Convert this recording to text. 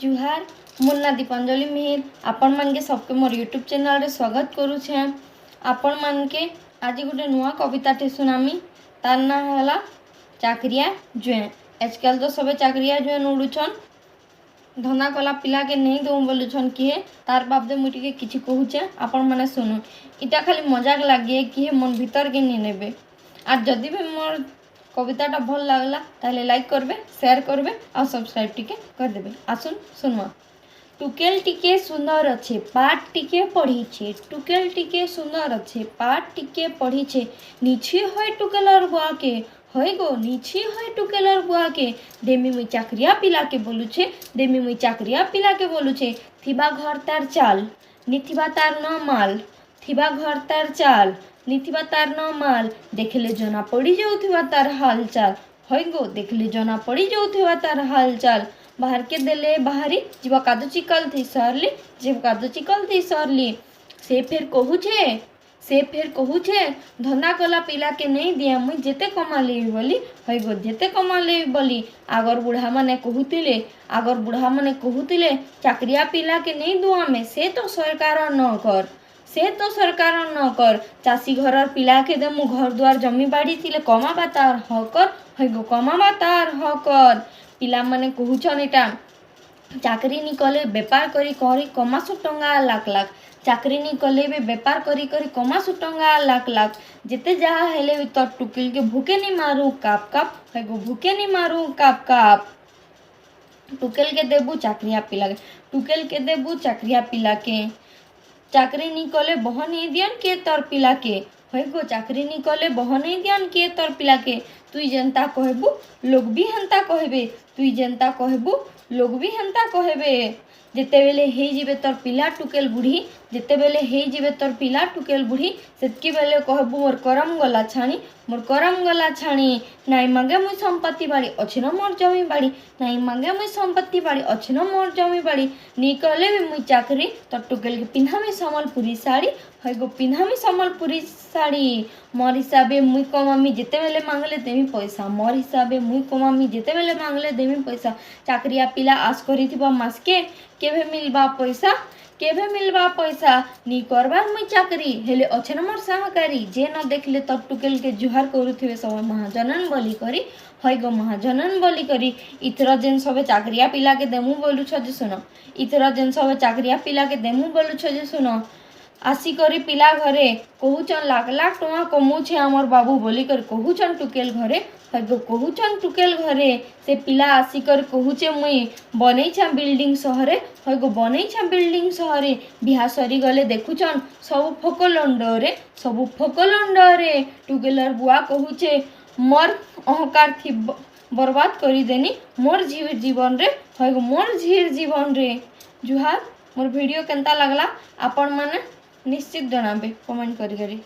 जुहार मोर ना दीपांजलि मिहिर आपण मान के सबके मोर यूट्यूब चैनल रे स्वागत करुछे। आपण मान के आज गोटे नुआ कविताटे सुनामी। तार ना है चाकरिया जुए। आजकल तो सब चाकरिया जुए उड़ुछन, धंदा कला पिला के नहीं दऊ बोलुछन किए। तार बाबदे मुझे टिके किछि कहूचे, आपण माने सुनु। इटा खाली मजाक लगे किए मन भीतर के नहीं नेबे। आज जदि भी मोर कविताटा भल लागला ताले लाइक करबे, शेयर करबे और सब्सक्राइब टिके कर देबे। आसुन सुनवा। टुकेल टिके सुंदर अच्छे पाठ टिके पढ़ी छे। टुकेल टिके सुंदर अच्छे पाठ टिके पढ़ी छे। नीचे होय टुकेलर बुआ के होय गो नीचे होय टुकेलर बुआ के। देमी मुई चाकरिया पिला के बोलू छे, देमी मुई चाकरिया पिला के बोलू छे। थिबा घर तार चाल निथिबा तार न माल, थिबा घर तार चाल निथिबा तार न माल। देखले जना पड़ी जाउथिबा तार हालचाल, होय गो देखले जना पड़ी जाउथिबा तार हालचाल। बाहर के देले बाहरी जीवा कादो चिकल थी सरली, जीव कादो चिकल थी सरली। से फेर कहू छे धंदा कला पिला के नहीं दिया मुई जेते कमा लेबी बोली। होय गो जेते कमा लेबी बोली। आगर बुढ़ा माने कहूतिले चाकरिया पिला के नहीं दुआ में से तो सरकार न कर। चाषी घर पिला के दे मु घर द्वार जमी बाड़ी थिले कमाबा तार हकर। होय गो कमाबा तार हकर। पिला माने कहूछन एटा चाकरी नी कले बेपार करी करी कमासु टंगा लाख लाख। चाकरी नी कले बे बेपार करी करी कमासु टंगा लाख लाख। जेते जहा हेले भी तो टुकिल के भूखे नी मारू काप काप। होय गो भूखे नी मारू काप काप। टुकेल के देबू चाकरिया पिला के, टुकेल के देबू चाकरिया पिला के। चाकरी नी कले बह नहीं दियन के तोर पिला के। होय गो चाकरी नी कले बह नहीं दियन के तोर पिला के। तुई जनता कहबू लोग भी हंता कहबे, तुई जनता कहबू लोग भी हंता कहबे। जेते बेले हे जिबे तोर पिला टुकेल बुढ़ी, जेते बेले हे जिबे तोर पिला टुकेल बुढ़ी। सेतकी बेले कहबू मोर करम गला छाणी, मोर करम गला छाणी। नाई मांगे मुई संपत्ति बाड़ी अछि न मोर जमी बाड़ी, नाई मांगे मुई संपत्ति बाड़ी अछि न मोर जमी बाड़ी। नी कले भी मुई चाकरी तो टुकेल के पिन्हामी सम्बलपुरी साड़ी। होय गो पिन्हामी सम्बलपुरी साड़ी। मोर हिसाबे मुई कमामी जेते बेले मांगले देमी पैसा, मोर हिसाबे मुई कमामी जेते बेले मांगले देमी पैसा। चाकरिया पिला आस करिथिबा मासके केभे मिलबा पैसा, केभे मिलबा पैसा। नी करबार मुई चाकरी हेले अच्छे न मोर सहकारी। जे न देखले तब टुकेल के जुहार करुथिबे सब महाजनन बोली करी। होय गो महाजनन बोली करी। इथर जेन सब चाकरिया पिला के देमु बोलु छ जे सुनो, इथर जेन सब चाकरिया पिला के देमु बोलु छ जे सुनो। आसी करी पिला घरे कहूचन लाख लाख टଙ୍କା कमौछे हमर बाबू बोली कर कहूचन टुकेल घरे। होय गो कहूचन टुकेल घरे। से पिला आसी कर कहूचे मुई बनैछा बिल्डिंग सहरे। होय गो बनैछा बिल्डिंग सहरे। बिहा सरी गले देखुचन सब फोकलंडरे, सब फोकलंडरे। टुकेलर बुआ कहूचे मोर अहंकार थी बर्बाद करी देनी मोर जीवन रे। होय गो मोर जीवन रे। जुहार। मोर वीडियो केनता लागला आपण माने निश्चित जनाबे कमेंट करी।